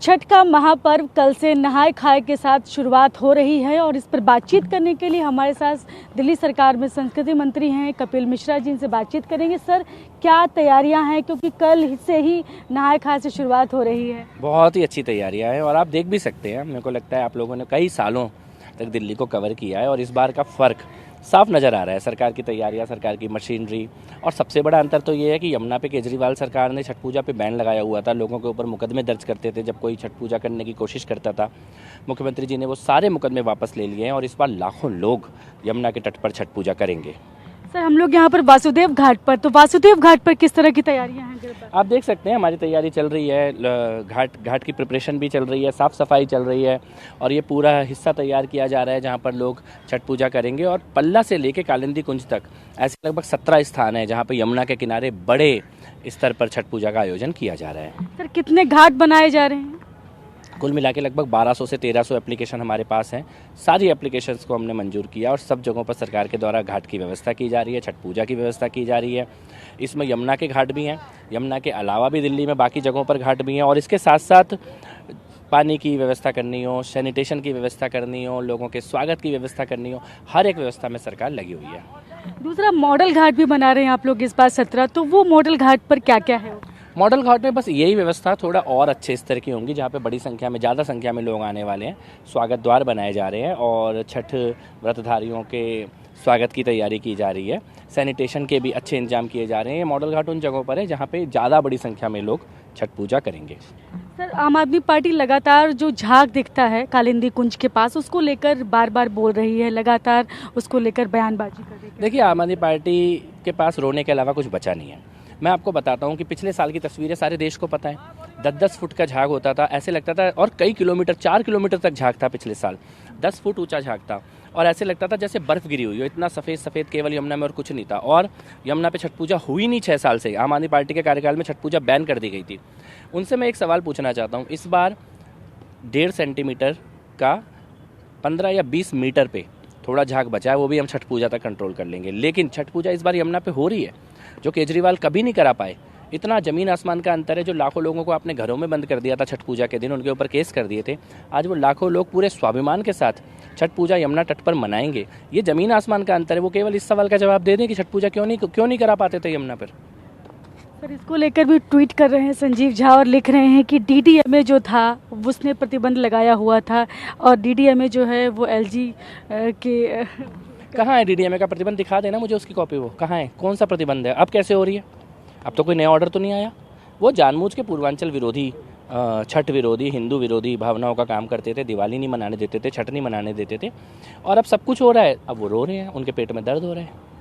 छठ का महापर्व कल से नहाय खाए के साथ शुरुआत हो रही है और इस पर बातचीत करने के लिए हमारे साथ दिल्ली सरकार में संस्कृति मंत्री हैं कपिल मिश्रा जी, इनसे बातचीत करेंगे। सर, क्या तैयारियां हैं, क्योंकि कल से ही नहाय खाए से शुरुआत हो रही है? बहुत ही अच्छी तैयारियां हैं और आप देख भी सकते हैं। मेरे को लगता है आप लोगों ने कई सालों तक दिल्ली को कवर किया है और इस बार का फ़र्क साफ नज़र आ रहा है। सरकार की तैयारियां, सरकार की मशीनरी, और सबसे बड़ा अंतर तो ये है कि यमुना पे केजरीवाल सरकार ने छठ पूजा पे बैन लगाया हुआ था। लोगों के ऊपर मुकदमे दर्ज करते थे जब कोई छठ पूजा करने की कोशिश करता था। मुख्यमंत्री जी ने वो सारे मुकदमे वापस ले लिए हैं और इस बार लाखों लोग यमुना के तट पर छठ पूजा करेंगे। सर, हम लोग यहाँ पर वासुदेव घाट पर, तो वासुदेव घाट पर किस तरह की तैयारियां हैं? आप देख सकते हैं हमारी तैयारी चल रही है, घाट की प्रिपरेशन भी चल रही है, साफ़ सफाई चल रही है और ये पूरा हिस्सा तैयार किया जा रहा है जहाँ पर लोग छठ पूजा करेंगे। और पल्ला से लेके कालिंदी कुंज तक ऐसे लगभग 17 स्थान हैं जहाँ पर यमुना के किनारे बड़े स्तर पर छठ पूजा का आयोजन किया जा रहा है। सर, कितने घाट बनाए जा रहे हैं? कुल मिला के लगभग 1200 से 1300 एप्लीकेशन हमारे पास हैं। सारी एप्लीकेशंस को हमने मंजूर किया और सब जगहों पर सरकार के द्वारा घाट की व्यवस्था की जा रही है, छठ पूजा की व्यवस्था की जा रही है। इसमें यमुना के घाट भी हैं, यमुना के अलावा भी दिल्ली में बाकी जगहों पर घाट भी हैं और इसके साथ साथ पानी की व्यवस्था करनी हो, सैनिटेशन की व्यवस्था करनी हो, लोगों के स्वागत की व्यवस्था करनी हो, हर एक व्यवस्था में सरकार लगी हुई है। दूसरा, मॉडल घाट भी बना रहे हैं आप लोग इस बार 17, तो वो मॉडल घाट पर क्या क्या है? मॉडल घाट में बस यही व्यवस्था थोड़ा और अच्छे स्तर की होंगी जहाँ पे बड़ी संख्या में, ज़्यादा संख्या में लोग आने वाले हैं। स्वागत द्वार बनाए जा रहे हैं और छठ व्रतधारियों के स्वागत की तैयारी की जा रही है। सैनिटेशन के भी अच्छे इंतजाम किए जा रहे हैं। मॉडल घाट उन जगहों पर है जहाँ पे ज़्यादा बड़ी संख्या में लोग छठ पूजा करेंगे। सर, आम आदमी पार्टी लगातार जो झाग दिखता है कालिंदी कुंज के पास, उसको लेकर बार बार बोल रही है, लगातार उसको लेकर बयानबाजी कर रही है। देखिए, आम आदमी पार्टी के पास रोने के अलावा कुछ बचा नहीं है। मैं आपको बताता हूँ कि पिछले साल की तस्वीरें सारे देश को पता है। 10-10 फुट का झाग होता था, ऐसे लगता था, और कई किलोमीटर, 4 किलोमीटर तक झाग था पिछले साल। 10 फुट ऊंचा झाग था और ऐसे लगता था जैसे बर्फ गिरी हुई हो, इतना सफ़ेद सफ़ेद केवल यमुना में और कुछ नहीं था। और यमुना पे छठ पूजा हुई नहीं 6 साल से। आम आदमी पार्टी के कार्यकाल में छठ पूजा बैन कर दी गई थी। उनसे मैं एक सवाल पूछना चाहता हूँ, इस बार 1.5 सेंटीमीटर का 15 या 20 मीटर पे थोड़ा झाग बचा है, वो भी हम छठ पूजा तक कंट्रोल कर लेंगे। लेकिन छठ पूजा इस बार यमुना पे हो रही है, जो केजरीवाल कभी नहीं करा पाए। इतना ज़मीन आसमान का अंतर है। जो लाखों लोगों को आपने घरों में बंद कर दिया था छठ पूजा के दिन, उनके ऊपर केस कर दिए थे, आज वो लाखों लोग पूरे स्वाभिमान के साथ छठ पूजा यमुना तट पर मनाएंगे। ये ज़मीन आसमान का अंतर है। वो केवल इस सवाल का जवाब दे दें कि छठ पूजा क्यों नहीं करा पाते थे यमुना पर। सर, इसको लेकर भी ट्वीट कर रहे हैं संजीव झा और लिख रहे हैं कि डीडीएमए जो था उसने प्रतिबंध लगाया हुआ था और डीडीएमए जो है वो एलजी के कहाँ है डीडीएमए का प्रतिबंध? दिखा देना मुझे उसकी कॉपी। वो कहाँ है? कौन सा प्रतिबंध है? अब कैसे हो रही है? अब तो कोई नया ऑर्डर तो नहीं आया। वो जानबूझ के पूर्वांचल विरोधी, छठ विरोधी, हिंदू विरोधी भावनाओं का काम करते थे। दिवाली नहीं मनाने देते थे, छठ नहीं मनाने देते थे और अब सब कुछ हो रहा है। अब वो रो रहे हैं, उनके पेट में दर्द हो रहा है।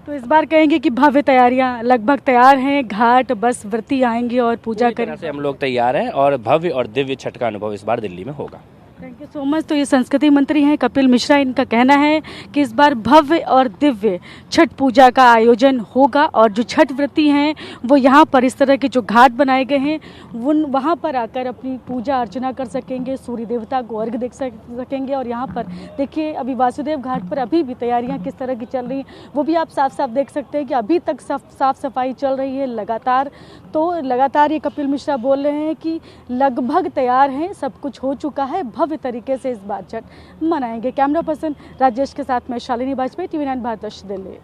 तो इस बार कहेंगे कि भव्य तैयारियां लगभग तैयार हैं, घाट बस व्रती आएंगे और पूजा करेंगे। से हम लोग तैयार हैं और भव्य और दिव्य छठ का अनुभव इस बार दिल्ली में होगा। Thank you so much. तो ये संस्कृति मंत्री हैं कपिल मिश्रा, इनका कहना है कि इस बार भव्य और दिव्य छठ पूजा का आयोजन होगा और जो छठ व्रती हैं वो यहाँ पर इस तरह के जो घाट बनाए गए हैं वहाँ पर आकर अपनी पूजा अर्चना कर सकेंगे, सूर्य देवता को अर्घ्य दे सकेंगे। और यहाँ पर देखिए, अभी वासुदेव घाट पर अभी भी तैयारियाँ किस तरह की चल रही हैं वो भी आप साफ साफ देख सकते हैं कि अभी तक साफ सफाई चल रही है लगातार। तो लगातार ये कपिल मिश्रा बोल रहे हैं कि लगभग तैयार हैं, सब कुछ हो चुका है, भव्य तरीके से इस बार छठ मनाएंगे। कैमरा पर्सन राजेश के साथ मैं शालिनी वाजपेयी, TV9 भारत, दिल्ली।